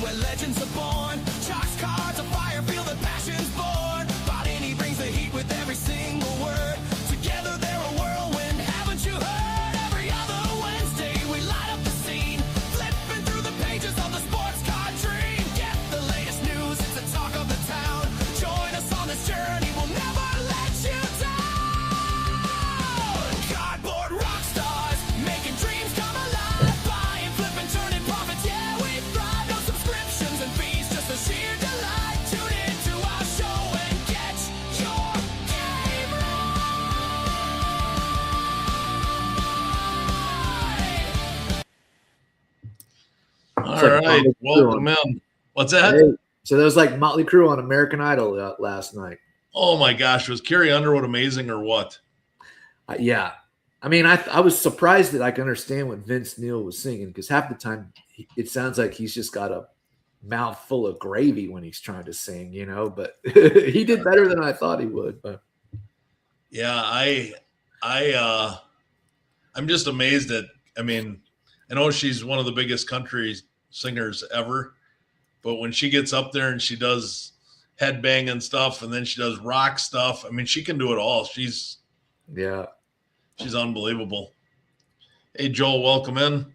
where legends are born. Chalks, cards, a fire, feel the passion's born. Baldini brings the heat with every single word. Together they're a whirlwind, haven't you heard? Every other Wednesday we light up the scene, flipping through the pages of the sports card dream. Get the latest news, it's the talk of the town. Join us on this journey, we'll never let you down. Cardboard rock stars, making dreams come alive. Buying, flipping, turning profits, yeah, we thrive. No subscriptions and fees, just a sheer delight. Tune in to our show and get your game right. All right, welcome in. What's that? Hey, so there was like Motley Crue on American Idol last night. Oh my gosh, was Carrie Underwood amazing or what? Yeah. I mean, I was surprised that I could understand what Vince Neil was singing, because half the time it sounds like he's just got a mouth full of gravy when he's trying to sing, you know, but he did better than I thought he would. But Yeah, I'm just amazed at, I mean, I know she's one of the biggest country singers ever, but when she gets up there and she does headbanging stuff and then she does rock stuff, I mean, she can do it all. She's unbelievable. Hey, Joel, welcome in.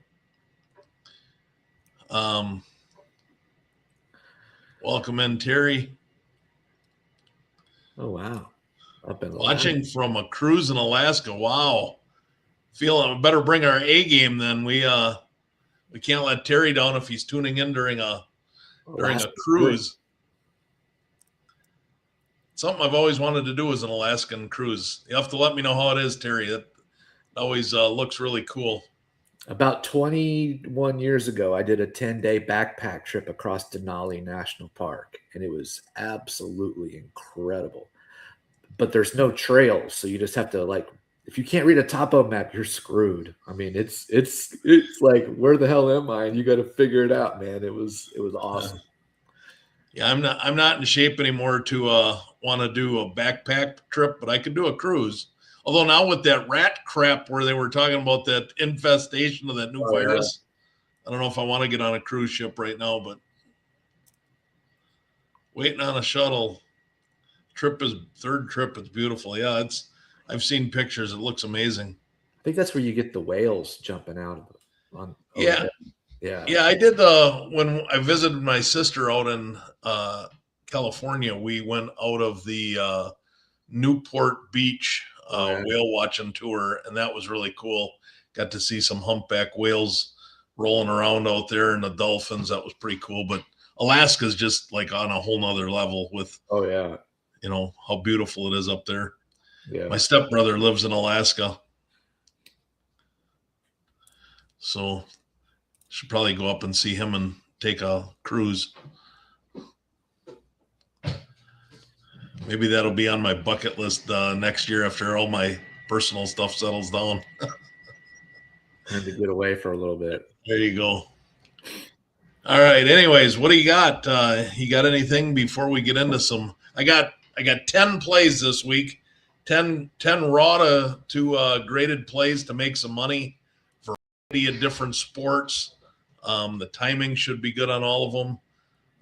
Welcome in, Terry. oh wow, up in Watching from a cruise in Alaska. Wow. Feel better bring our A game then. We can't let Terry down if he's tuning in during a cruise. Something I've always wanted to do is an Alaskan cruise. You have to let me know how it is, Terry. That always looks really cool. About 21 years ago, I did a 10-day backpack trip across Denali National Park, and it was absolutely incredible. But there's no trails, so you just have to, like, if you can't read a topo map, you're screwed. I mean, it's like, where the hell am I? And you got to figure it out, man. It was awesome. Yeah, I'm not in shape anymore to want to do a backpack trip, but I could do a cruise. Although now with that rat crap where they were talking about that infestation of that new virus, I don't know if I want to get on a cruise ship right now, but waiting on a shuttle. Third trip. It's beautiful. Yeah, I've seen pictures. It looks amazing. I think that's where you get the whales jumping out of Yeah. Yeah, I did when I visited my sister out in California, we went out of the Newport Beach whale watching tour, and that was really cool. Got to see some humpback whales rolling around out there and the dolphins. That was pretty cool. But Alaska's just like on a whole nother level with, you know, how beautiful it is up there. Yeah. My stepbrother lives in Alaska. So should probably go up and see him and take a cruise. Maybe that'll be on my bucket list next year after all my personal stuff settles down. Time to get away for a little bit. There you go. All right. Anyways, what do you got? You got anything before we get into some? I got 10 plays this week, 10 raw to graded plays to make some money for a variety of different sports. The timing should be good on all of them.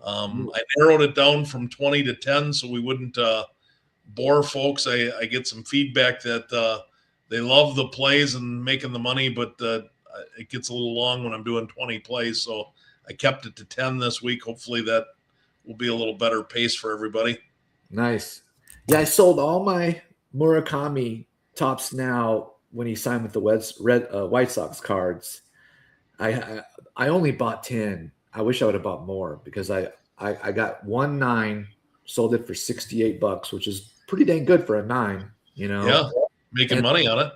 I narrowed it down from 20 to 10 so we wouldn't bore folks. I get some feedback that they love the plays and making the money, but it gets a little long when I'm doing 20 plays. So I kept it to 10 this week. Hopefully that will be a little better pace for everybody. Nice. Yeah, I sold all my Murakami tops now when he signed with the White Sox cards. I only bought 10. I wish I would have bought more because I got 1.9, sold it for $68, which is pretty dang good for a 9, you know. Yeah, making money on it.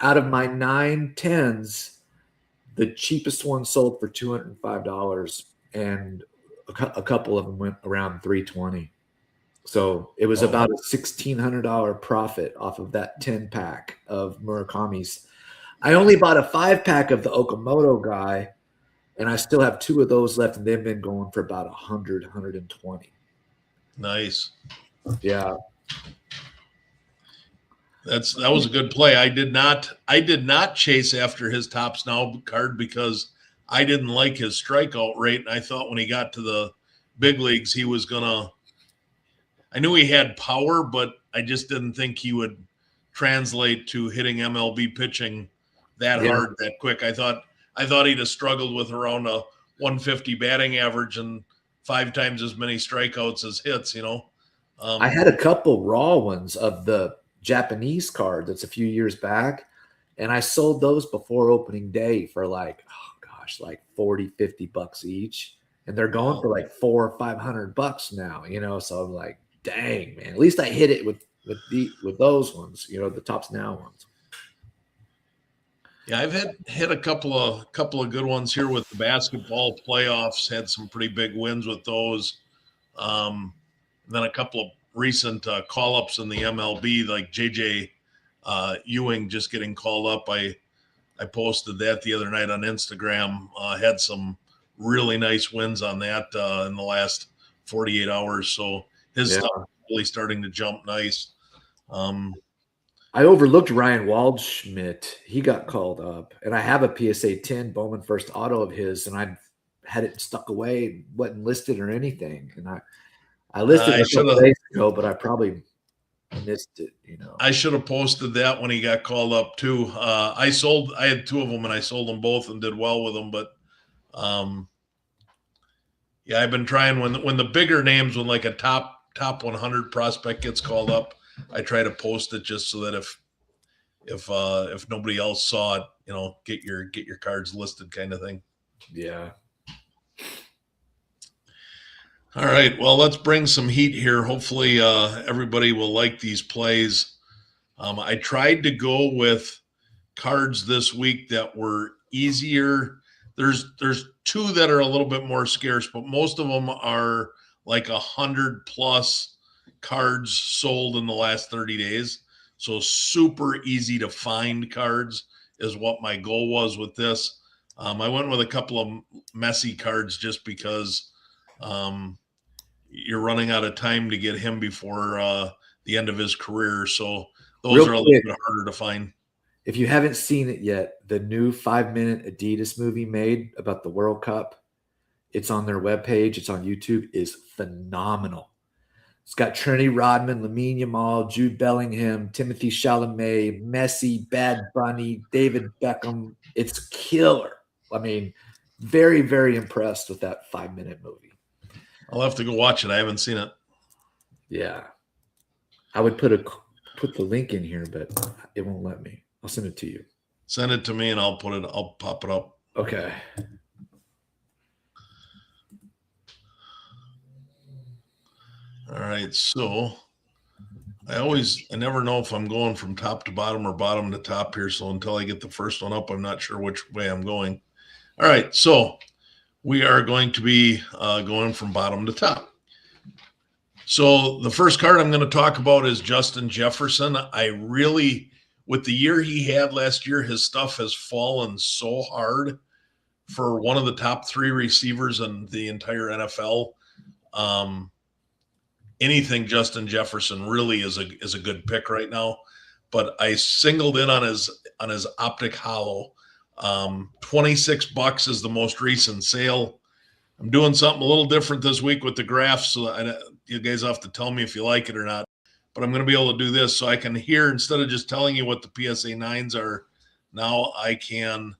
Out of my 9 10s, the cheapest one sold for $205, and a couple of them went around $320. So it was about a $1,600 profit off of that 10-pack of Murakami's. I only bought a 5-pack of the Okamoto guy, and I still have 2 of those left, and they've been going for about 100, 120. Nice. Yeah. That was a good play. I did not chase after his Tops Now card because I didn't like his strikeout rate, and I thought when he got to the big leagues, he was gonna. I knew he had power, but I just didn't think he would translate to hitting MLB pitching that hard that quick. I thought he'd have struggled with around a 150 batting average and 5 times as many strikeouts as hits. I had a couple raw ones of the Japanese card that's a few years back, and I sold those before opening day for like 40, $50 each, and they're going for like $400 or $500 now. So I'm like, dang, man, at least I hit it with those ones, the Tops Now ones. Yeah, I've hit a couple of good ones here with the basketball playoffs. Had some pretty big wins with those. Then a couple of recent call-ups in the MLB, like JJ Ewing just getting called up. I posted that the other night on Instagram. Had some really nice wins on that in the last 48 hours. So his stuff is really starting to jump nice. I overlooked Ryan Waldschmidt. He got called up, and I have a PSA 10 Bowman First Auto of his, and I had it stuck away, wasn't listed or anything. And I listed it a couple days ago, but I probably missed it. I should have posted that when he got called up too. I had 2 of them, and I sold them both and did well with them. But yeah, I've been trying when the bigger names, when like a top 100 prospect gets called up, I try to post it just so that if nobody else saw it, get your cards listed kind of thing. Yeah. All right. Well, let's bring some heat here. Hopefully everybody will like these plays. I tried to go with cards this week that were easier. There's 2 that are a little bit more scarce, but most of them are like 100+ cards sold in the last 30 days. So super easy to find cards is what my goal was with this. I went with a couple of messy cards just because you're running out of time to get him before the end of his career. So those are a little bit harder to find. If you haven't seen it yet, the new 5-minute Adidas movie made about the World Cup, it's on their webpage. It's on YouTube. Is phenomenal. It's got Trinity Rodman, Lamine Yamal, Jude Bellingham, Timothy Chalamet, Messi, Bad Bunny, David Beckham. It's killer. I mean, very, very impressed with that 5-minute movie. I'll have to go watch it. I haven't seen it. Yeah. I would put the link in here, but it won't let me. I'll send it to you. Send it to me and I'll pop it up. Okay. All right. So I never know if I'm going from top to bottom or bottom to top here. So until I get the first one up, I'm not sure which way I'm going. All right. So we are going to be going from bottom to top. So the first card I'm going to talk about is Justin Jefferson. With the year he had last year, his stuff has fallen so hard for one of the top 3 receivers in the entire NFL. Anything Justin Jefferson really is a good pick right now. But I singled in on his Optic Hollow. $26 is the most recent sale. I'm doing something a little different this week with the graphs, so you guys have to tell me if you like it or not. But I'm going to be able to do this so I can hear, instead of just telling you what the PSA 9s are, now I can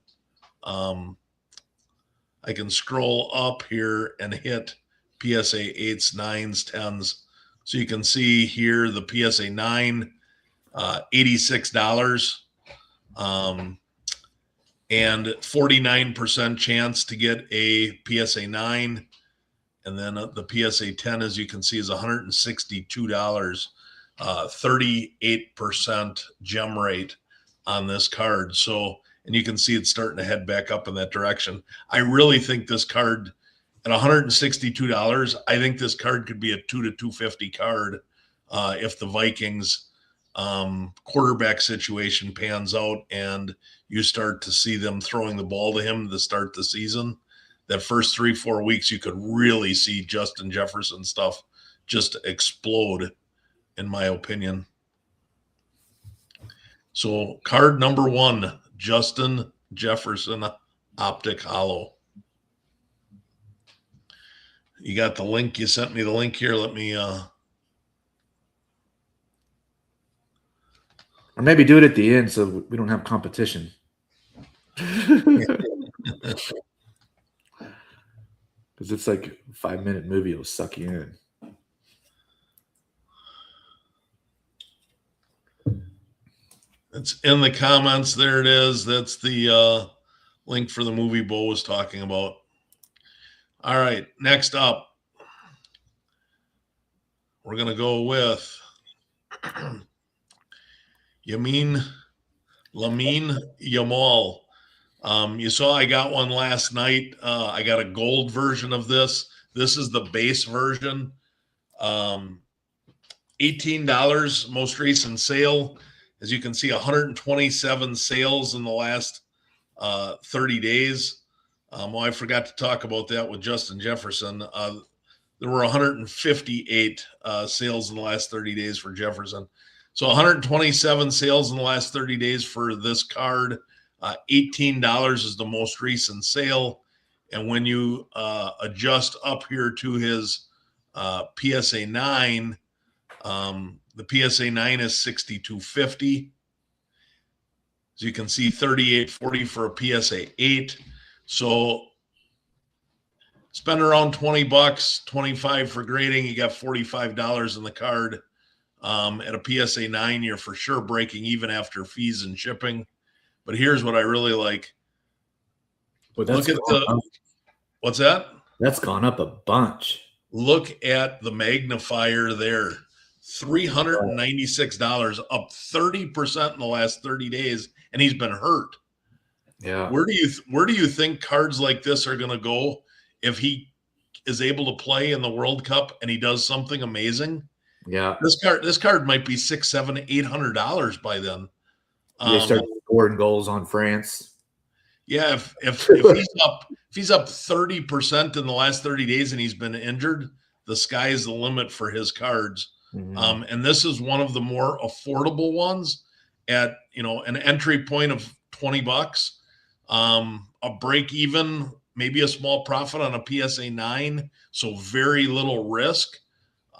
scroll up here and hit PSA 8s, 9s, 10s. So you can see here the PSA 9, $86. And 49% chance to get a PSA 9. And then the PSA 10, as you can see, is $162. 38% gem rate on this card. So, and you can see it's starting to head back up in that direction. I really think this card at $162, I think this card could be a $200 to $250 card if the Vikings quarterback situation pans out and you start to see them throwing the ball to him to start the season. That first 3-4 weeks, you could really see Justin Jefferson stuff just explode, in my opinion. So card number 1, Justin Jefferson Optic Hollow. You got the link. You sent me the link here. Let me. Or maybe do it at the end so we don't have competition. Because it's like a 5-minute movie. It'll suck you in. It's in the comments. There it is. That's the link for the movie Bo was talking about. All right. Next up, we're going to go with Lamine Yamal. You saw I got one last night. I got a gold version of this. This is the base version. $18 most recent sale. As you can see, 127 sales in the last 30 days. Well, I forgot to talk about that with Justin Jefferson. There were 158 sales in the last 30 days for Jefferson. So 127 sales in the last 30 days for this card. $18 is the most recent sale. And when you adjust up here to his PSA 9, the PSA 9 is $62.50. As you can see, $38.40 for a PSA 8. So spend around $20, $25 for grading. You got $45 in the card. At a PSA 9, you're for sure breaking even after fees and shipping. But here's what I really like. But Look at the what's that? That's gone up a bunch. Look at the magnifier there. $396, up 30% in the last 30 days, and he's been hurt. Yeah. Where do you think cards like this are going to go if he is able to play in the World Cup and he does something amazing? Yeah. This card might be $600, $700, $800 by then. They start scoring goals on France. Yeah, if he's up 30% in the last 30 days and he's been injured, the sky is the limit for his cards. Mm-hmm. And this is one of the more affordable ones at an entry point of $20. A break even, maybe a small profit on a PSA 9, so very little risk.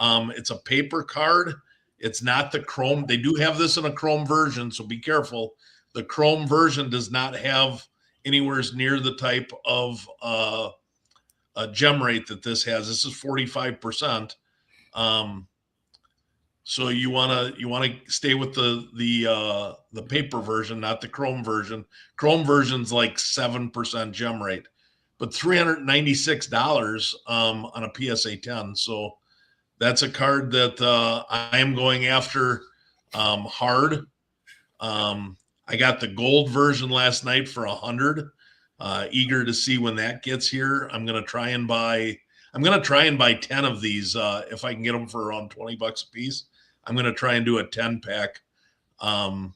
It's a paper card. It's not the chrome. They do have this in a chrome version, so be careful. The chrome version does not have anywhere near the type of a gem rate that this has. This is 45%. So you want to stay with the paper version, not the chrome version. Chrome version's like 7% gem rate, but $396 on a PSA 10. So that's a card that I am going after hard. I got the gold version last night for $100. Eager to see when that gets here. I'm gonna try and buy 10 of these if I can get them for around $20 a piece. I'm gonna try and do a 10-pack and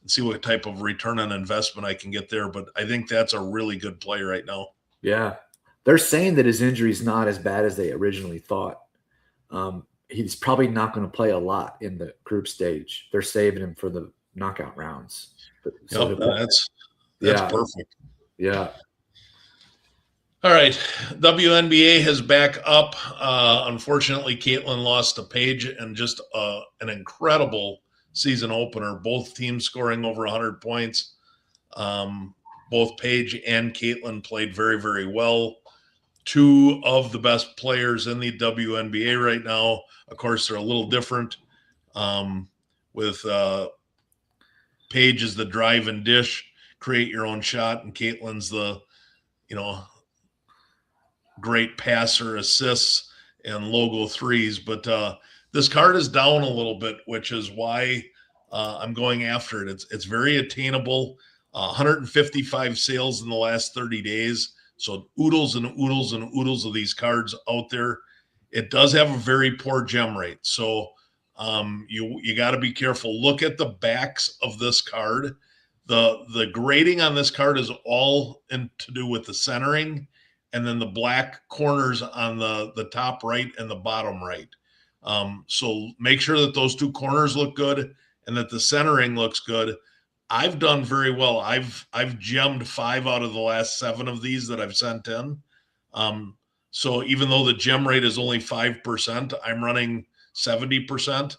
see what type of return on investment I can get there. But I think that's a really good play right now. Yeah, they're saying that his injury is not as bad as they originally thought. He's probably not going to play a lot in the group stage. They're saving him for the knockout rounds. So that's perfect. Yeah. All right. WNBA has back up. Unfortunately, Caitlin lost to Paige and just an incredible season opener. Both teams scoring over 100 points. Both Paige and Caitlin played very, very well. Two of the best players in the WNBA right now. Of course, they're a little different with Paige is the drive and dish, create your own shot, and Caitlin's the, great passer, assists, and logo threes. But this card is down a little bit, which is why I'm going after it. It's very attainable. 155 sales in the last 30 days. So oodles and oodles and oodles of these cards out there. It does have a very poor gem rate. So you got to be careful. Look at the backs of this card. The grading on this card is all to do with the centering and then the black corners on the top right and the bottom right. So make sure that those two corners look good and that the centering looks good. I've done very well. I've gemmed 5 out of the last 7 of these that I've sent in. So even though the gem rate is only 5%, I'm running 70%.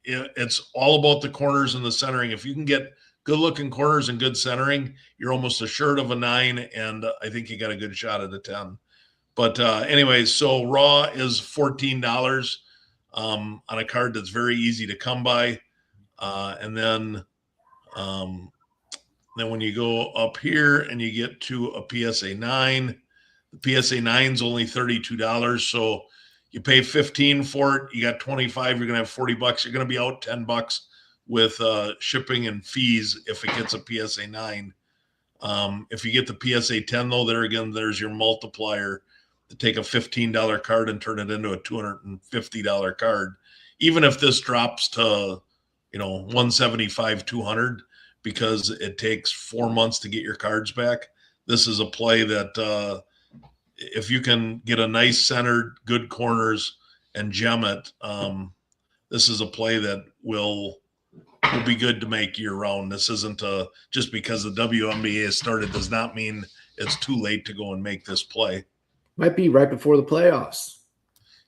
It's all about the corners and the centering. If you can get good looking corners and good centering, you're almost assured of a 9. And I think you got a good shot at a 10. But anyways, so raw is $14 on a card that's very easy to come by. And then when you go up here and you get to a PSA 9, the PSA 9 is only $32. So you pay $15 for it. You got $25. You're going to have $40. You're going to be out $10 with shipping and fees if it gets a PSA 9. If you get the PSA 10, though, there's your multiplier to take a $15 card and turn it into a $250 card. Even if this drops to, $175, $200, because it takes 4 months to get your cards back, this is a play that if you can get a nice centered, good corners and gem it, this is a play that will be good to make year round. This isn't just because the WNBA has started does not mean it's too late to go and make this play. Might be right before the playoffs.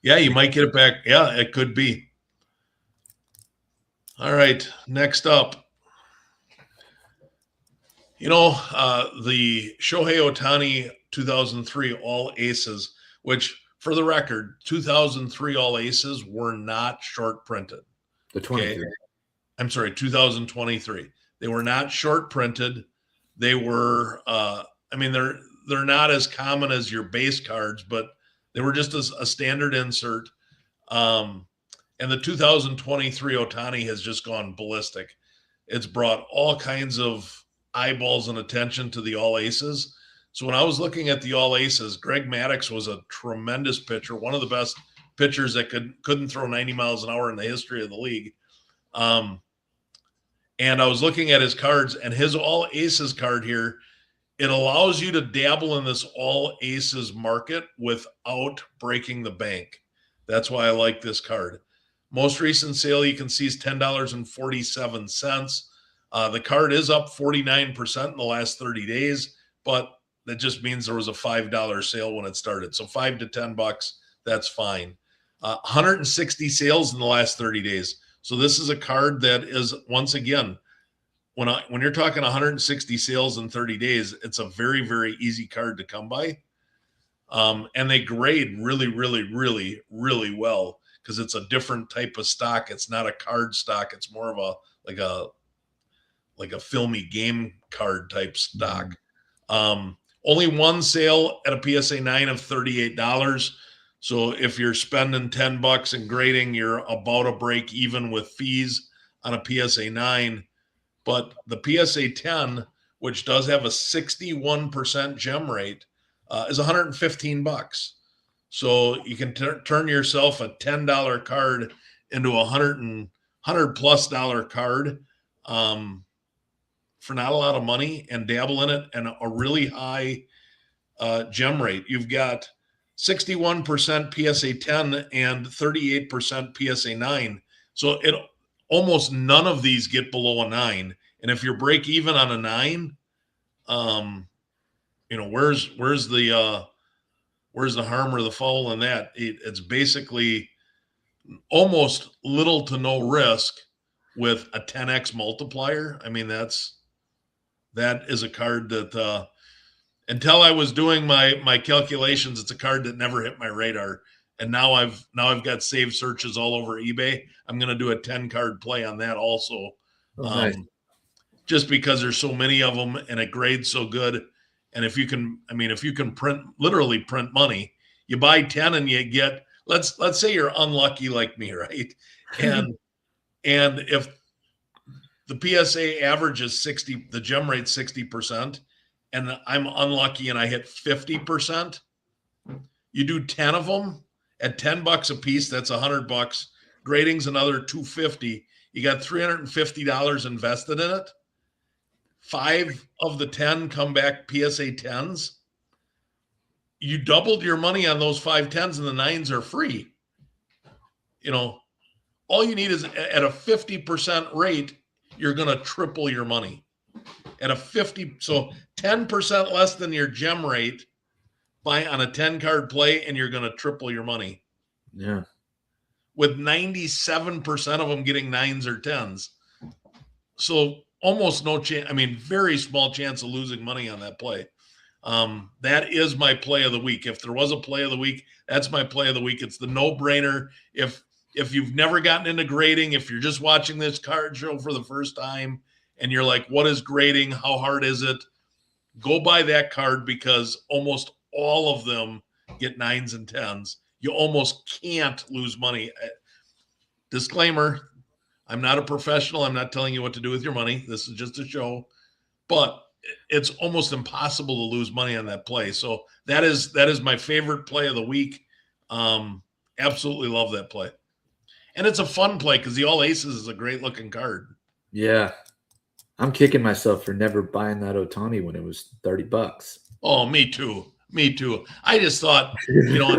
Yeah, you might get it back. Yeah, it could be. All right, next up. The Shohei Ohtani 2003 All Aces, which, for the record, 2003 All Aces were not short printed. The 23. Okay? I'm sorry, 2023. They were not short printed. They were, they're not as common as your base cards, but they were just a standard insert. And the 2023 Ohtani has just gone ballistic. It's brought all kinds of eyeballs and attention to the All Aces. So when I was looking at the All Aces, Greg Maddux was a tremendous pitcher, one of the best pitchers that couldn't throw 90 miles an hour in the history of the league. And I was looking at his cards, and his All Aces card here, it allows you to dabble in this All Aces market without breaking the bank. That's why I like this card. Most recent sale you can see is $10.47. The card is up 49% in the last 30 days, but that just means there was a $5 sale when it started. So $5 to $10, that's fine. 160 sales in the last 30 days. So this is a card that is, once again, when you're talking 160 sales in 30 days, it's a very, very easy card to come by. And they grade really, really, really, really well because it's a different type of stock. It's not a card stock. It's more of a filmy game card type stock. Only one sale at a PSA 9 of $38. So if you're spending $10 and grading, you're about a break even with fees on a PSA 9. But the PSA 10, which does have a 61% gem rate, is $115. So you can turn yourself a $10 card into a $100+ card for not a lot of money and dabble in it, and a really high gem rate. You've got 61% PSA 10 and 38% PSA 9. So almost none of these get below a 9. And if you're break even on a 9, where's the harm or the foul in that? It's basically almost little to no risk with a 10x multiplier. I mean, that is a card that until I was doing my calculations, it's a card that never hit my radar. And now I've got saved searches all over eBay. I'm going to do a 10 card play on that also. Nice. Just because there's so many of them and it grades so good. And if you can literally print money, you buy 10 and you get, let's say you're unlucky like me, right? And if the PSA average is 60, the gem rate 60%, and I'm unlucky and I hit 50%, you do 10 of them at $10 a piece, that's $100. Grading's another $250. You got $350 invested in it. 5 of the 10 come back PSA 10s. You doubled your money on those 5 10s, and the 9s are free. All you need is at a 50% rate, you're going to triple your money. At a 50, so 10% less than your gem rate, buy on a 10 card play and you're going to triple your money. Yeah. With 97% of them getting 9s or 10s. So almost no chance. I mean, very small chance of losing money on that play. That is my play of the week. If there was a play of the week, that's my play of the week. It's the no-brainer. If you've never gotten into grading, if you're just watching this card show for the first time and you're like, what is grading? How hard is it? Go buy that card because almost all of them get 9s and 10s. You almost can't lose money. Disclaimer, I'm not a professional. I'm not telling you what to do with your money. This is just a show. But it's almost impossible to lose money on that play. So that is my favorite play of the week. Absolutely love that play. And it's a fun play because the All Aces is a great looking card. Yeah. I'm kicking myself for never buying that Ohtani when it was $30. Oh, me too. Me too. I just thought,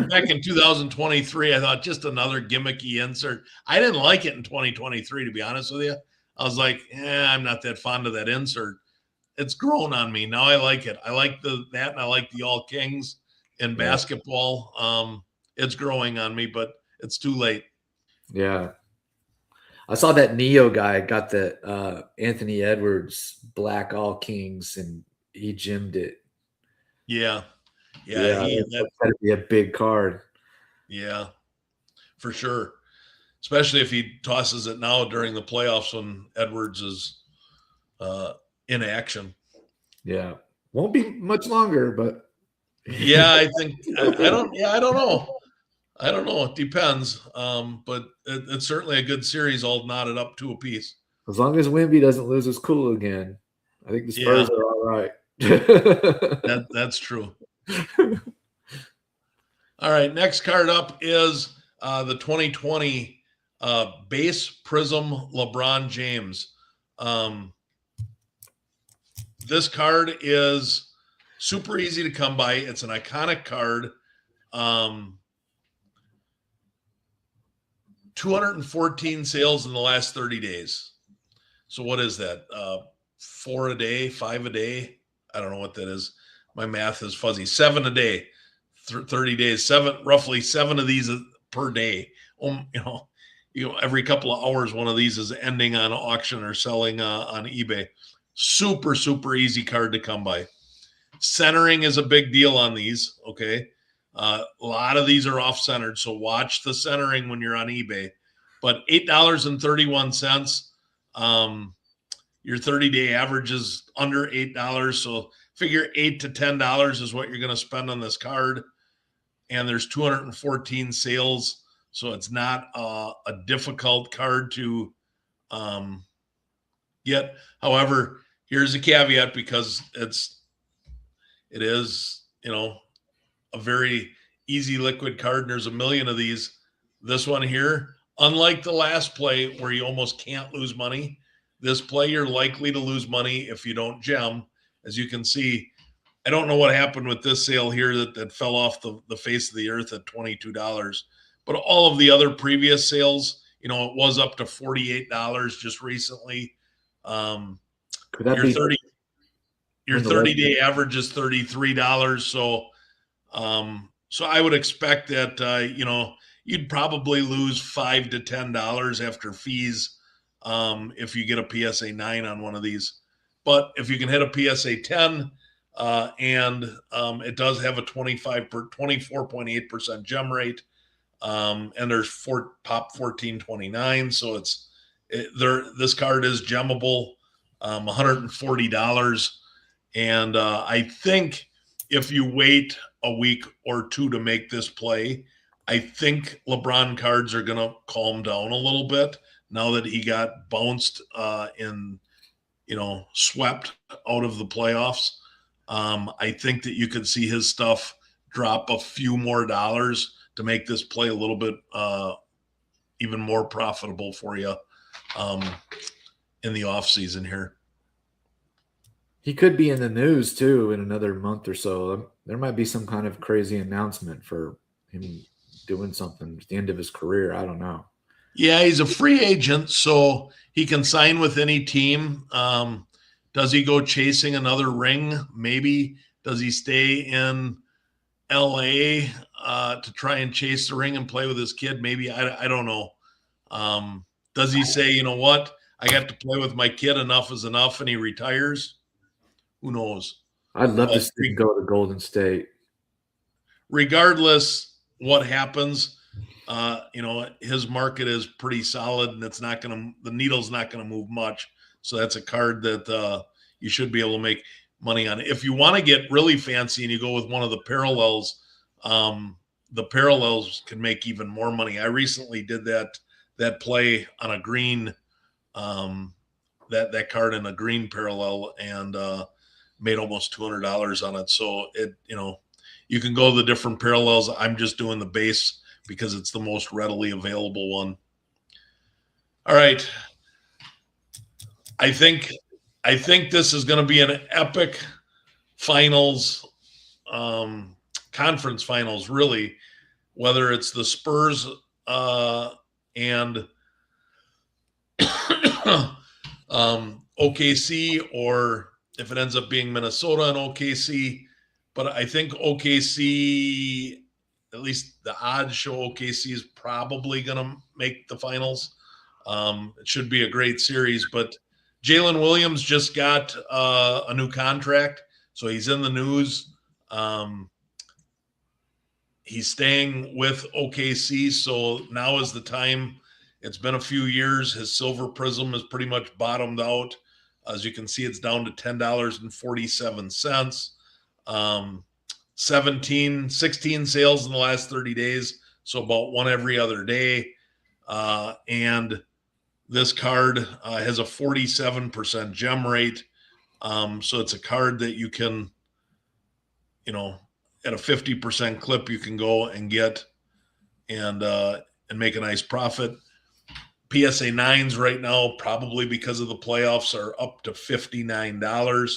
back in 2023, I thought just another gimmicky insert. I didn't like it in 2023, to be honest with you. I was like, I'm not that fond of that insert. It's grown on me. Now I like it. I like that, and I like the All Kings in basketball. It's growing on me, but it's too late. Yeah. I saw that Neo guy got the Anthony Edwards Black All Kings, and he gemmed it. Yeah. That's got to be a big card. Yeah, for sure. Especially if he tosses it now during the playoffs when Edwards is in action. Yeah, won't be much longer, but yeah, I think I don't know. I don't know. It depends. But it's certainly a good series, all knotted up to a piece. As long as Wemby doesn't lose his cool again, I think the Spurs are all right. That's true. All right, next card up is the 2020 base prism LeBron James. This card is super easy to come by. It's an iconic card. 214 sales in the last 30 days. So what is that? 4 a day, 5 a day? I don't know what that is. My math is fuzzy. 7 a day, 30 days, roughly 7 of these per day. Every couple of hours, one of these is ending on auction or selling on eBay. Super, super easy card to come by. Centering is a big deal on these. Okay. A lot of these are off-centered, so watch the centering when you're on eBay. But $8.31. Your 30-day average is under $8, so figure $8 to $10 is what you're going to spend on this card. And there's 214 sales, so it's not a difficult card to get. However, here's a caveat because it is, a very easy liquid card, and there's a million of these. This one here, unlike the last play where you almost can't lose money, this play you're likely to lose money if you don't gem. As you can see, I don't know what happened with this sale here that fell off the face of the earth at $22. But all of the other previous sales, it was up to $48 just recently. Could that your 30-day average is $33. So I would expect that, you'd probably lose $5 to $10 after fees if you get a PSA 9 on one of these. But if you can hit a PSA 10 and it does have a 24.8% gem rate, and there's pop 1429, so this card is gemmable, $140. And I think if you wait a week or two to make this play, I think LeBron cards are going to calm down a little bit now that he got bounced swept out of the playoffs. I think that you could see his stuff drop a few more dollars to make this play a little bit even more profitable for you in the off season here. He could be in the news too in another month or so. There might be some kind of crazy announcement for him doing something at the end of his career. I don't know. Yeah, he's a free agent, so he can sign with any team. Does he go chasing another ring? Maybe. Does he stay in, LA to try and chase the ring and play with his kid. Maybe I don't know. Does he say, you know what? I got to play with my kid. Enough is enough, and he retires. Who knows? I'd love to But see him go to Golden State. regardless what happens, his market is pretty solid, and the needle's not going to move much. So that's a card that you should be able to make money on. If you want to get really fancy and you go with one of the parallels, the parallels can make even more money. I recently did that play on a green, that card in a green parallel, and made almost $200 on it. So you can go the different parallels. I'm just doing the base because it's the most readily available one. All right. I think this is going to be an epic finals, conference finals, really, whether it's the Spurs and OKC, or if it ends up being Minnesota and OKC. But I think OKC, at least the odds show OKC is probably going to make the finals. It should be a great series, but Jalen Williams just got a new contract, so he's in the news. He's staying with OKC, so now is the time. It's been a few years. His silver prism is pretty much bottomed out. As you can see, it's down to $10.47. 16 sales in the last 30 days, so about one every other day. And this card has a 47% gem rate. So it's a card that you can, at a 50% clip, you can go and get and make a nice profit. PSA 9s right now, probably because of the playoffs, are up to $59.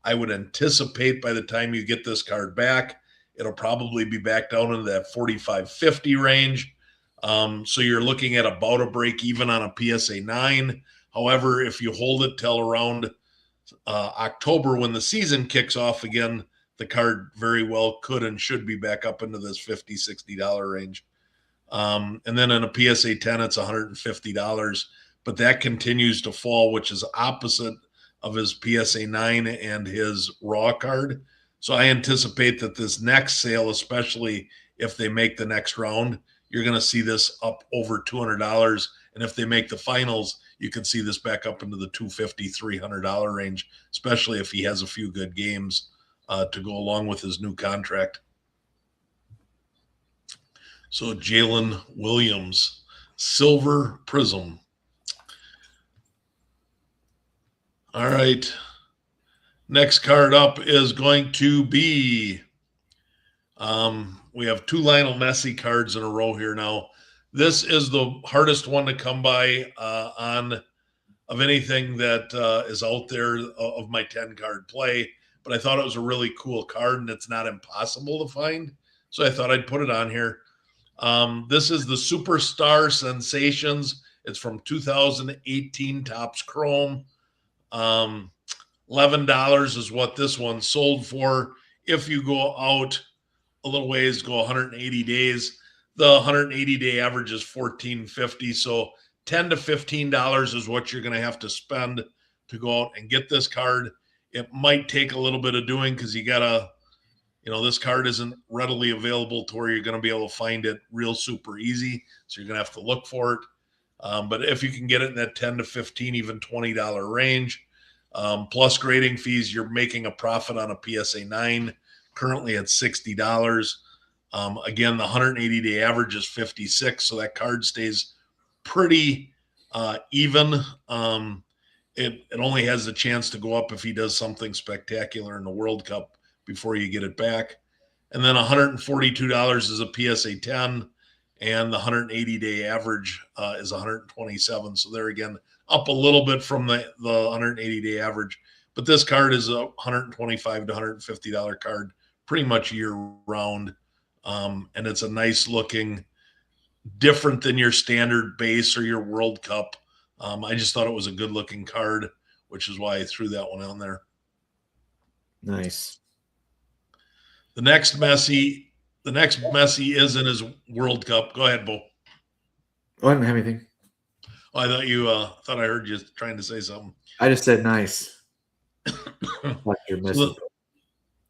I would anticipate by the time you get this card back, it'll probably be back down into that $45.50 range. So you're looking at about a break even on a PSA 9. However, if you hold it till around October, when the season kicks off again, the card very well could and should be back up into this $50, $60 range. And then in a PSA 10, it's $150, but that continues to fall, which is opposite of his PSA 9 and his raw card. So I anticipate that this next sale, especially if they make the next round, you're going to see this up over $200. And if they make the finals, you can see this back up into the $250, $300 range, especially if he has a few good games to go along with his new contract. So Jalen Williams, silver prism. All right. Next card up is going to be, we have two Lionel Messi cards in a row here now. This is the hardest one to come by of anything that is out there of my 10-card play, but I thought it was a really cool card, and it's not impossible to find, so I thought I'd put it on here. This is the Superstar Sensations. It's from 2018 Topps Chrome. $11 is what this one sold for. If you go out a little ways, go 180 days, the 180-day average is $14.50. So $10 to $15 is what you're going to have to spend to go out and get this card. It might take a little bit of doing because you got to, this card isn't readily available to where you're going to be able to find it real super easy. So you're going to have to look for it. But if you can get it in that $10 to $15, even $20 range, plus grading fees, you're making a profit on a PSA 9, currently at $60. Again, the 180-day average is 56, so that card stays pretty even. It only has the chance to go up if he does something spectacular in the World Cup before you get it back. And then $142 is a PSA 10, and the 180-day average is 127. So there again, up a little bit from the 180-day average. But this card is a $125 to $150 card pretty much year-round. And it's a nice-looking, different than your standard base or your World Cup. I just thought it was a good-looking card, which is why I threw that one on there. Nice. The next Messi The next Messi is in his World Cup. Go ahead, Bo. Oh, I didn't have anything. Oh, I thought I heard you trying to say something. I just said nice. Like your Messi. So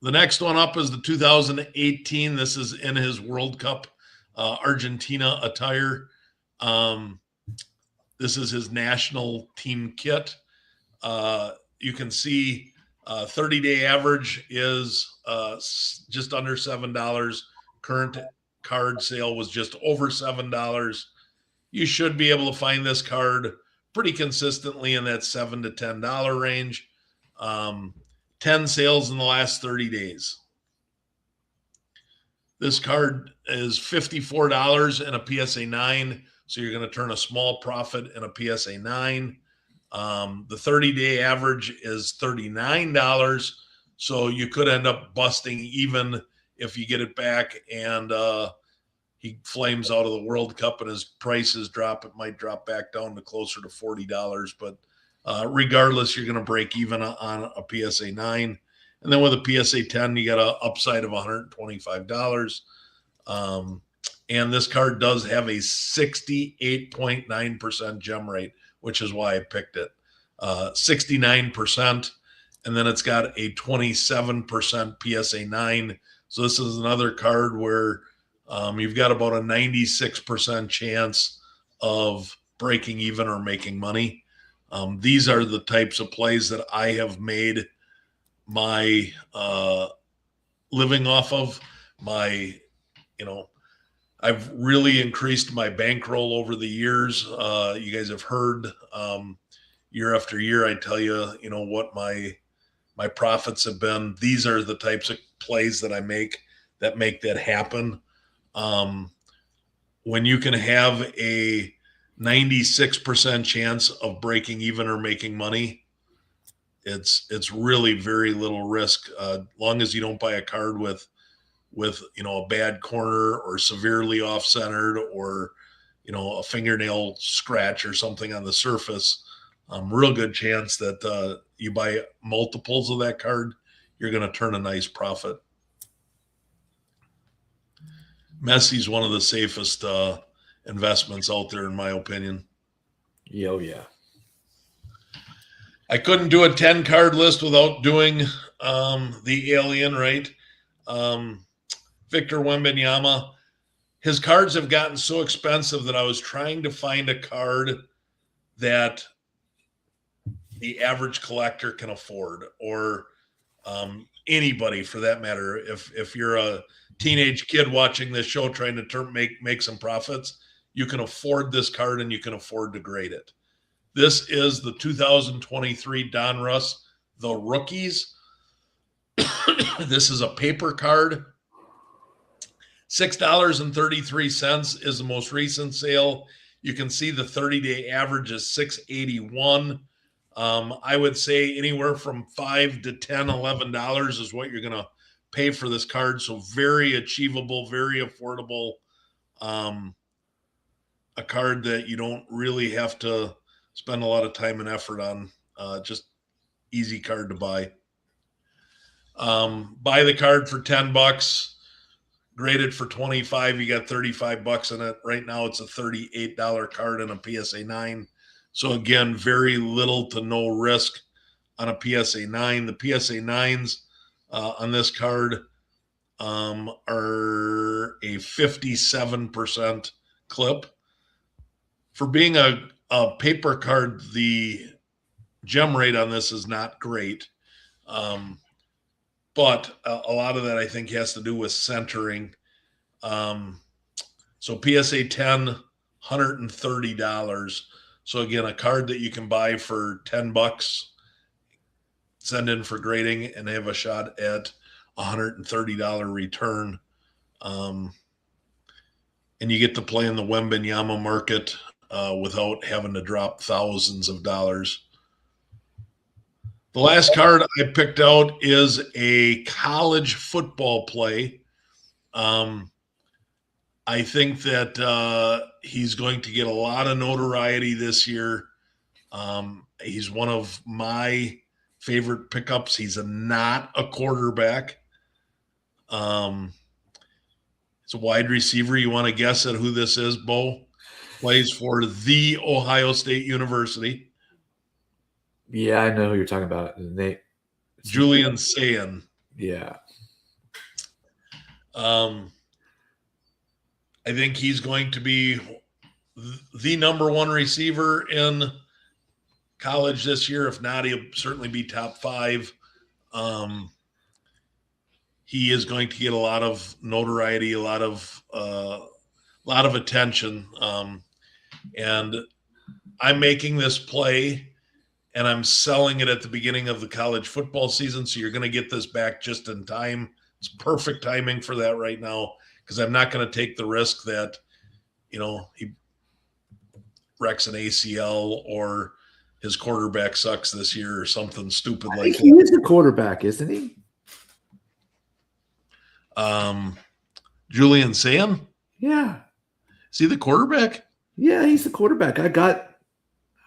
the next one up is the 2018. This is in his World Cup Argentina attire. This is his national team kit. You can see 30-day average is just under $7. Current card sale was just over $7. You should be able to find this card pretty consistently in that $7 to $10 range. 10 sales in the last 30 days. This card is $54 in a PSA 9, so you're going to turn a small profit in a PSA 9. The 30-day average is $39, so you could end up busting even if you get it back and he flames out of the World Cup and his prices drop. It might drop back down to closer to $40, but regardless, you're going to break even on a PSA 9. And then with a PSA 10, you got an upside of $125. And this card does have a 68.9% gem rate, which is why I picked it. 69%. And then it's got a 27% PSA 9. So this is another card where you've got about a 96% chance of breaking even or making money. These are the types of plays that I have made my living off of. I've really increased my bankroll over the years. You guys have heard year after year, I tell you, what my profits have been. These are the types of plays that I make that happen. When you can have a 96% chance of breaking even or making money, it's really very little risk. Long as you don't buy a card with a bad corner or severely off-centered or a fingernail scratch or something on the surface, real good chance that you buy multiples of that card, you're going to turn a nice profit. Messi's one of the safest investments out there, in my opinion. Oh, yeah. I couldn't do a 10-card list without doing the alien, right? Victor Wembanyama. His cards have gotten so expensive that I was trying to find a card that the average collector can afford, or anybody for that matter. If you're a teenage kid watching this show trying to make some profits, you can afford this card and you can afford to grade it. This is the 2023 Donruss, the Rookies. This is a paper card. $6.33 is the most recent sale. You can see the 30-day average is $6.81. I would say anywhere from $5 to $10, $11 is what you're going to pay for this card. So very achievable, very affordable. A card that you don't really have to spend a lot of time and effort on. Just easy card to buy. Buy the card for $10. Graded for $25, you got $35 in it. Right now, it's a $38 card in a PSA 9. So again, very little to no risk on a PSA 9. The PSA 9s on this card are a 57% clip. For being a paper card, the gem rate on this is not great. But a lot of that, I think, has to do with centering. So PSA 10, $130. So again, a card that you can buy for $10, send in for grading, and have a shot at $130 return. And you get to play in the Wembanyama market without having to drop thousands of dollars. The last card I picked out is a college football play. I think that he's going to get a lot of notoriety this year. He's one of my favorite pickups. He's not a quarterback. It's a wide receiver. You want to guess at who this is, Bo? Plays for the Ohio State University. Yeah, I know who you're talking about. Julian Sayin. Yeah. I think he's going to be the number one receiver in college this year. If not, he'll certainly be top 5. He is going to get a lot of notoriety, a lot of attention. And I'm making this play and I'm selling it at the beginning of the college football season. So you're going to get this back just in time. It's perfect timing for that right now, because I'm not going to take the risk that, he wrecks an ACL or his quarterback sucks this year or something stupid like that. He is a quarterback, isn't he? Julian Sayin? Yeah. Is he the quarterback? Yeah, he's the quarterback. I've got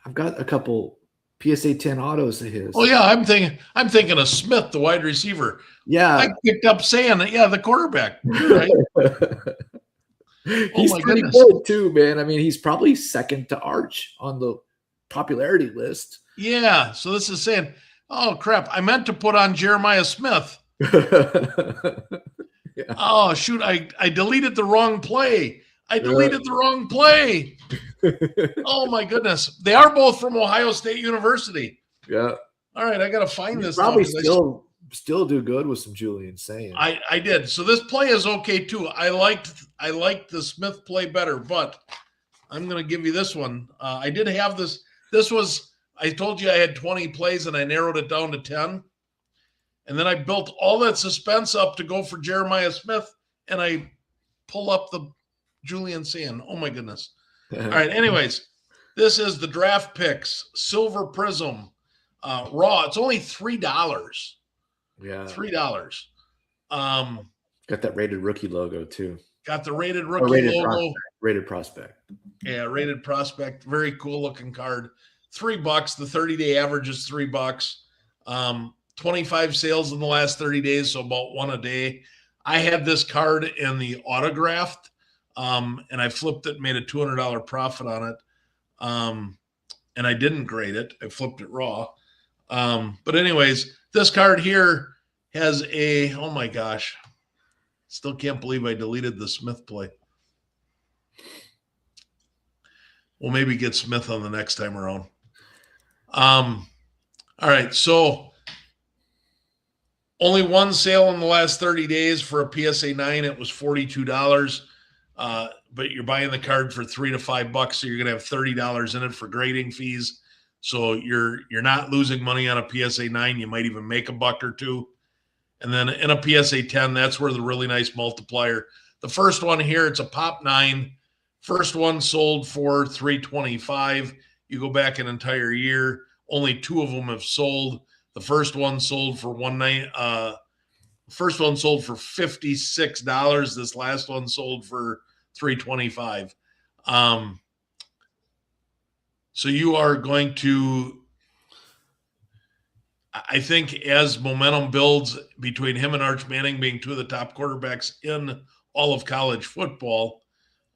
a couple PSA 10 autos of his. Oh yeah, I'm thinking of Smith, the wide receiver. Yeah. I picked up Sayin, the quarterback. Right? He's pretty good too, man. I mean, he's probably second to Arch on the popularity list. Yeah. So this is saying, oh crap, I meant to put on Jeremiah Smith. Yeah. Oh shoot, I deleted the wrong play. Oh my goodness. They are both from Ohio State University. Yeah. All right, I gotta find this. Probably still do good with some Julian Sayin. I did. So this play is okay too. I liked the Smith play better, but I'm gonna give you this one. I did have this. This was, I told you I had 20 plays and I narrowed it down to 10. And then I built all that suspense up to go for Jeremiah Smith, and I pull up the Julian Sayin. Oh my goodness. All right. Anyways, this is the Draft Picks Silver Prism raw. It's only $3. Yeah. $3. Got that rated rookie logo too. Got the rated rookie logo. Rated prospect. Yeah, rated prospect. Very cool looking card. $3. The 30-day average is $3. 25 sales in the last 30 days, so about one a day. I had this card in the autographed, and I flipped it, made a $200 profit on it. And I didn't grade it. I flipped it raw. But anyways, this card here has oh my gosh, still can't believe I deleted the Smith play. We'll maybe get Smith on the next time around. All right, so only one sale in the last 30 days for a PSA 9. It was $42. But you're buying the card for $3 to $5, so you're going to have $30 in it for grading fees. So you're not losing money on a PSA 9. You might even make $1 or $2. And then in a PSA 10, that's where the really nice multiplier. The first one here, it's a Pop 9. First one sold for $325. You go back an entire year, only 2 of them have sold. The first one sold for $56. This last one sold for $325. So you are going to, I think, as momentum builds between him and Arch Manning being 2 of the top quarterbacks in all of college football,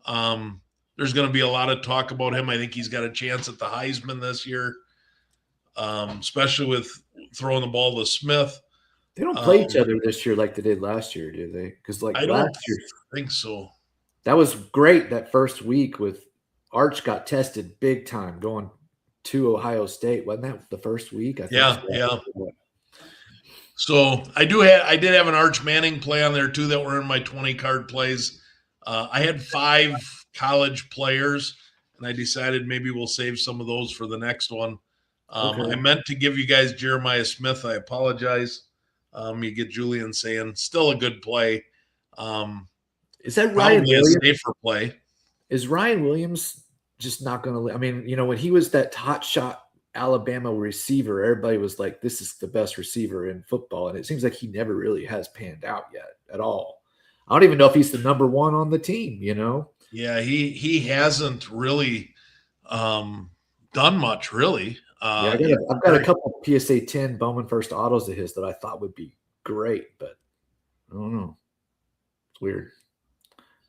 there's going to be a lot of talk about him. I think he's got a chance at the Heisman this year, especially with throwing the ball to Smith. They don't play each other this year like they did last year, do they? Because I don't think so. That was great that first week with Arch got tested big time going to Ohio State. Wasn't that the first week? I think yeah. So I did have an Arch Manning play on there too that were in my 20 card plays. I had 5 college players, and I decided maybe we'll save some of those for the next one. I meant to give you guys Jeremiah Smith. I apologize. You get Julian Sayin, still a good play. Is that Ryan Williams? A safer play. Is Ryan Williams just not going to? I mean, when he was that hot shot Alabama receiver, everybody was like, "This is the best receiver in football," and it seems like he never really has panned out yet at all. I don't even know if he's the number 1 on the team. Yeah, he hasn't really done much, really. I've got a couple of PSA 10 Bowman First autos of his that I thought would be great, but I don't know. It's weird.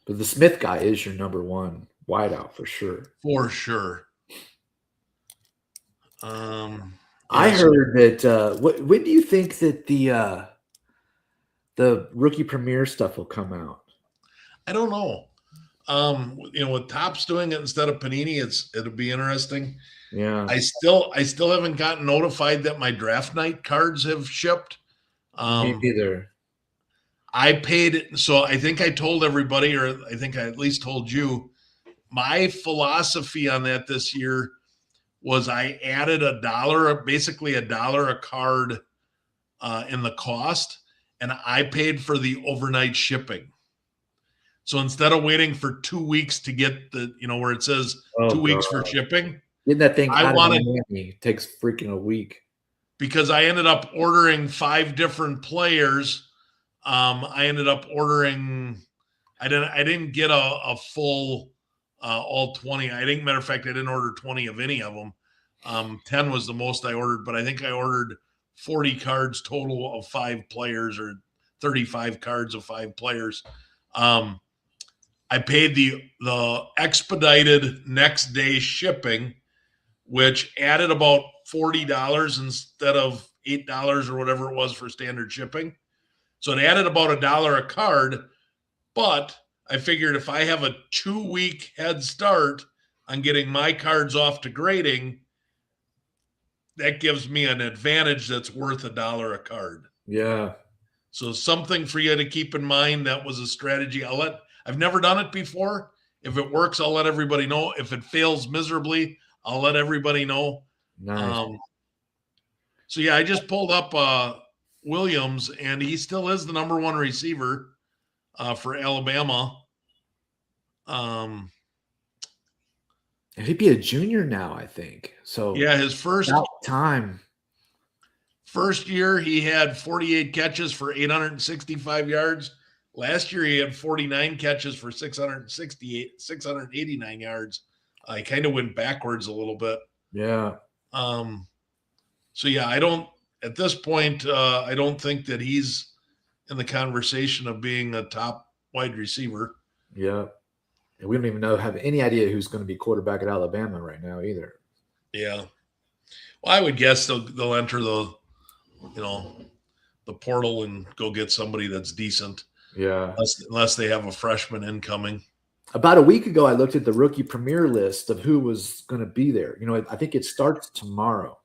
But the Smith guy is your number one wideout for sure. For sure. I heard that. When do you think that the rookie premiere stuff will come out? I don't know. With Topps doing it instead of Panini, it'll be interesting. Yeah. I still haven't gotten notified that my draft night cards have shipped. Me neither. I paid, so I think I told everybody, or I think I at least told you, my philosophy on that this year was I added basically $1 a card in the cost, and I paid for the overnight shipping. So instead of waiting for 2 weeks to get where it says 2 weeks for shipping, getting that thing I out wanted, of Miami takes freaking a week. Because I ended up ordering 5 different players. I ended up ordering. I didn't get a full all 20. Matter of fact, I didn't order 20 of any of them. 10 was the most I ordered, but I think I ordered 40 cards total of 5 players, or 35 cards of 5 players. I paid the expedited next day shipping, which added about $40 instead of $8 or whatever it was for standard shipping. So it added about $1 a card, but I figured if I have a 2-week head start on getting my cards off to grading, that gives me an advantage that's worth $1 a card. Yeah. So something for you to keep in mind. That was a strategy. I've never done it before. If it works, I'll let everybody know. If it fails miserably, I'll let everybody know. Nice. So yeah, I just pulled up Williams, and he still is the number 1 receiver for Alabama. He'd be a junior now, I think. So yeah, his first year he had 48 catches for 865 yards. Last year he had 49 catches for 689 yards. I kind of went backwards a little bit. Yeah. So yeah, at this point, I don't think that he's in the conversation of being a top wide receiver. Yeah. And we don't even have any idea who's going to be quarterback at Alabama right now either. Yeah. Well, I would guess they'll enter the portal and go get somebody that's decent. Yeah. Unless they have a freshman incoming. About a week ago, I looked at the rookie premier list of who was going to be there. I think it starts tomorrow,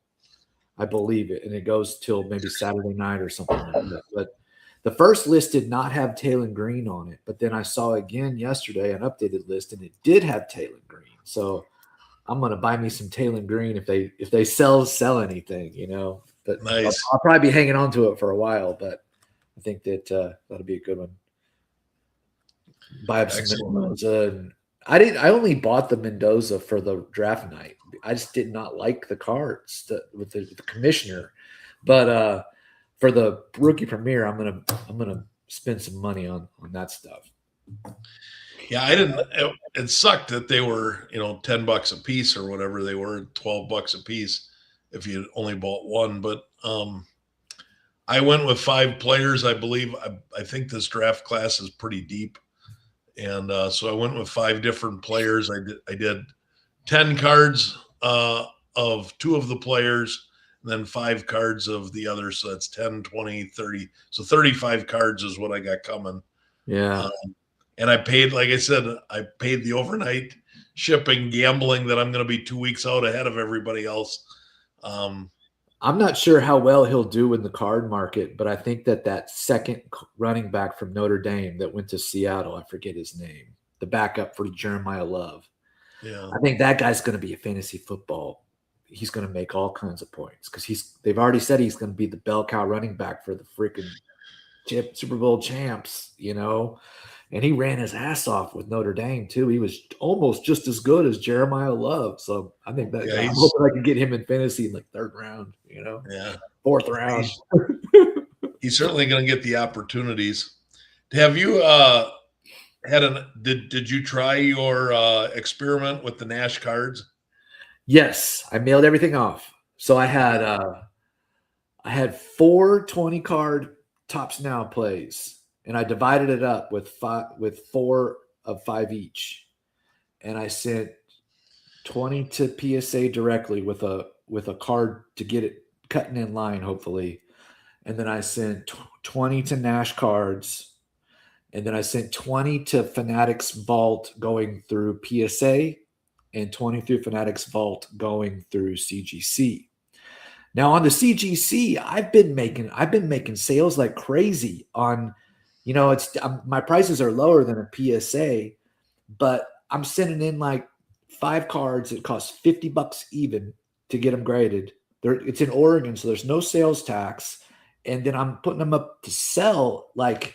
I believe it, and it goes till maybe Saturday night or something like that. But the first list did not have Taylon Green on it. But then I saw again yesterday an updated list, and it did have Taylon Green. So I'm going to buy me some Taylon Green if they sell anything, But nice. I'll probably be hanging on to it for a while, but I think that that'll be a good one. Buy up some Mendoza. I only bought the Mendoza for the draft night. I just did not like the cards with the commissioner, but for the rookie premiere, I'm gonna spend some money on that stuff. Yeah, I didn't. It sucked that they were $10 a piece or whatever they were, $12 a piece if you only bought one. But I went with 5 players. I believe I think this draft class is pretty deep. And so I went with 5 different players. I did 10 cards of 2 of the players, and then 5 cards of the others. So that's 10, 20, 30. So 35 cards is what I got coming. Yeah. And I paid, like I said, I paid the overnight shipping, gambling that I'm going to be 2 weeks out ahead of everybody else. I'm not sure how well he'll do in the card market, but I think that second running back from Notre Dame that went to Seattle, I forget his name, the backup for Jeremiah Love. Yeah, I think that guy's going to be a fantasy football. He's going to make all kinds of points because they've already said he's going to be the bell cow running back for the freaking Super Bowl champs, And he ran his ass off with Notre Dame too. He was almost just as good as Jeremiah Love. So I think that I'm hoping I can get him in fantasy in like 3rd round, Yeah. 4th round. He's certainly going to get the opportunities. Have you did you try your experiment with the Nash cards? Yes, I mailed everything off. So I had 4 20-card Topps Now plays. And I divided it up with 4 of 5 each, and I sent 20 to PSA directly with a card to get it cutting in line, hopefully. And then I sent 20 to Nash cards. And then I sent 20 to Fanatics Vault going through PSA and 20 through Fanatics Vault going through CGC. Now on the CGC, I've been making sales like crazy on, my prices are lower than a PSA, but I'm sending in like 5 cards. It costs $50 even to get them graded. It's in Oregon, so there's no sales tax. And then I'm putting them up to sell like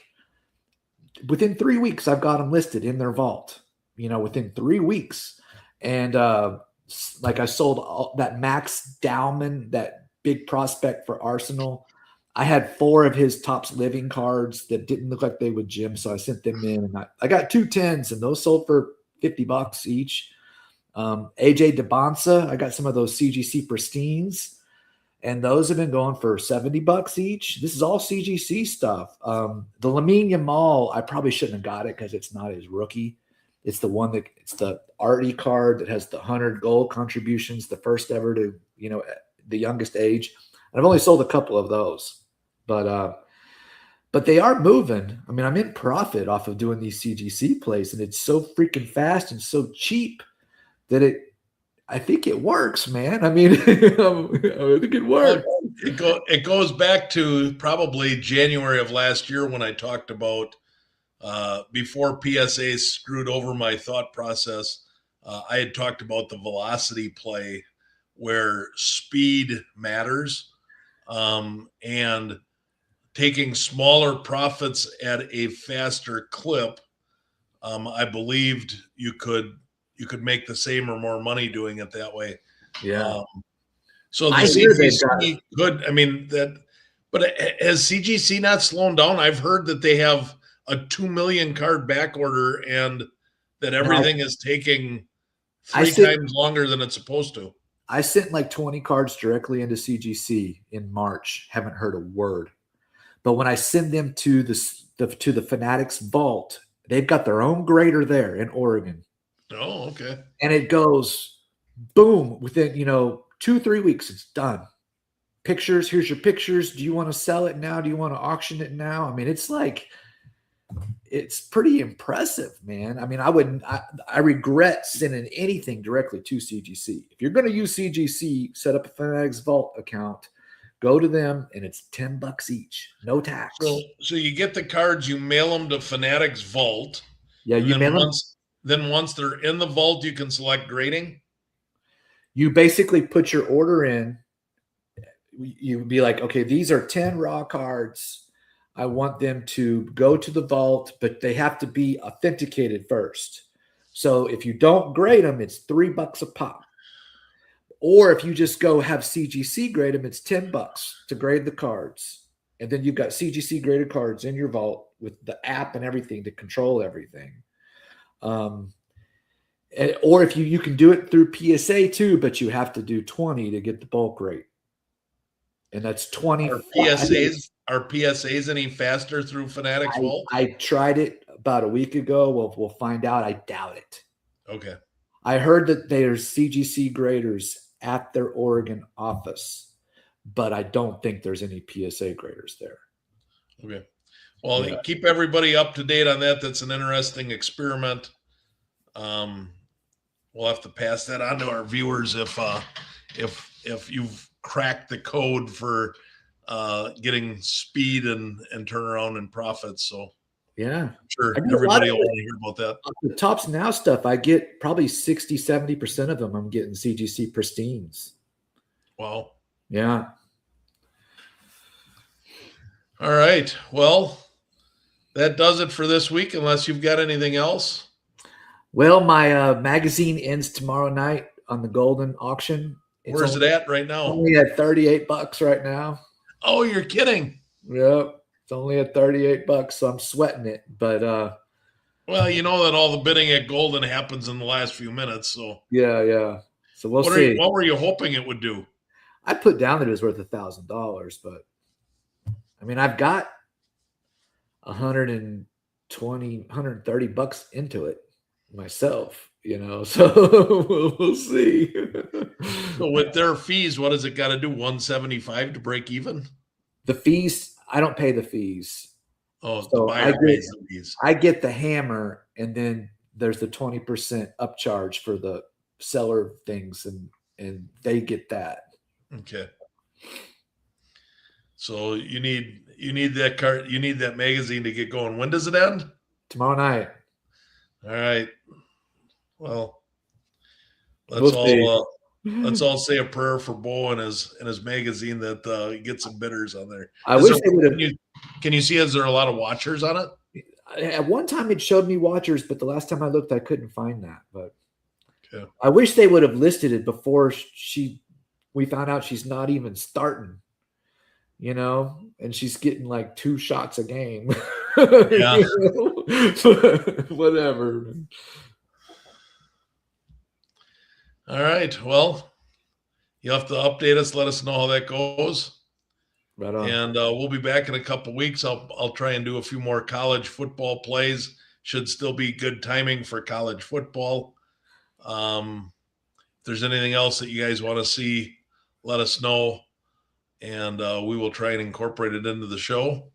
within 3 weeks. I've got them listed in their vault, within 3 weeks. And like I sold that Max Dowman, that big prospect for Arsenal. I had 4 of his Topps Living cards that didn't look like they would gem, so I sent them in. And I got 2 10s, and those sold for $50 each. AJ DeBonsa, I got some of those CGC Pristines, and those have been going for $70 each. This is all CGC stuff. The Lamine Yamal, I probably shouldn't have got it because it's not his rookie. It's the Artie card that has the 100 goal contributions, the first ever to, the youngest age. And I've only sold a couple of those, but they are moving. I mean, I'm in profit off of doing these CGC plays, and it's so freaking fast and so cheap that I think it works, man. I mean, I think it works. It goes back to probably January of last year when I talked about before PSA screwed over my thought process. I had talked about the velocity play where speed matters, and taking smaller profits at a faster clip. I believed you could make the same or more money doing it that way. Yeah. So the CGC could, but has CGC not slowed down? I've heard that they have a 2 million card back order and that everything is taking 3 times longer than it's supposed to. I sent like 20 cards directly into CGC in March. Haven't heard a word. But when I send them to the Fanatics Vault, they've got their own grader there in Oregon. Oh, okay. And it goes boom within, 2-3 weeks. It's done. Pictures. Here's your pictures. Do you want to sell it now? Do you want to auction it now? I mean, it's pretty impressive, man. I mean, I regret sending anything directly to CGC. If you're going to use CGC, set up a Fanatics Vault account, go to them, and it's $10 each, no tax. So you get the cards, you mail them to Fanatics Vault. Yeah, you mail them. Then once they're in the vault, you can select grading. You basically put your order in. You be like, okay, these are 10 raw cards. I want them to go to the vault, but they have to be authenticated first. So if you don't grade them, it's $3 a pop. Or if you just go have CGC grade them, it's $10 to grade the cards. And then you've got CGC graded cards in your vault with the app and everything to control everything. Or if you can do it through PSA too, but you have to do 20 to get the bulk rate. And that's 20. Are PSAs any faster through Fanatics Vault? I tried it about a week ago. We'll find out. I doubt it. Okay. I heard that there's CGC graders at their Oregon office, but I don't think there's any PSA graders there. Okay. Well, keep everybody up to date on that. That's an interesting experiment. We'll have to pass that on to our viewers if you've cracked the code for getting speed and turnaround and profits. So yeah, I'm sure everybody will want to hear about that. The Topps Now stuff, I get probably 60-70% of them. I'm getting CGC Pristines. Wow. Yeah. All right. Well, that does it for this week, unless you've got anything else. Well, my magazine ends tomorrow night on the Golden auction. Where's it at right now? Only at $38 right now. Oh, you're kidding. Yep. It's only at $38, so I'm sweating it. But well, you know that all the bidding at Golden happens in the last few minutes. So yeah. So we'll see. What were you hoping it would do? I put down that it was worth $1,000, but I mean, I've got 102 $130 into it myself, so we'll see. So with their fees, what does it got to do? 175 to break even? The fees, I don't pay the fees. Oh, So the buyer pays the fees. I get the hammer, and then there's the 20% upcharge for the seller things, and they get that. Okay. So you need that cart, you need that magazine to get going. When does it end? Tomorrow night. All right. Well, We'll let's all say a prayer for Bo and his magazine that he gets some bidders on there. I wish they would have. Can you see? Is there a lot of watchers on it? At one time, it showed me watchers, but the last time I looked, I couldn't find that. But okay. I wish they would have listed it before we found out she's not even starting. And she's getting like 2 shots a game. Yeah. Whatever. All right. Well, you have to update us. Let us know how that goes. Right on. And we'll be back in a couple weeks. I'll try and do a few more college football plays. Should still be good timing for college football. If there's anything else that you guys want to see, let us know. And we will try and incorporate it into the show.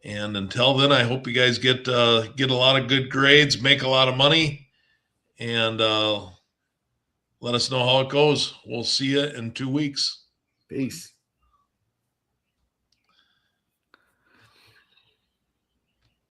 And until then, I hope you guys get a lot of good grades, make a lot of money, and let us know how it goes. We'll see you in 2 weeks. Peace.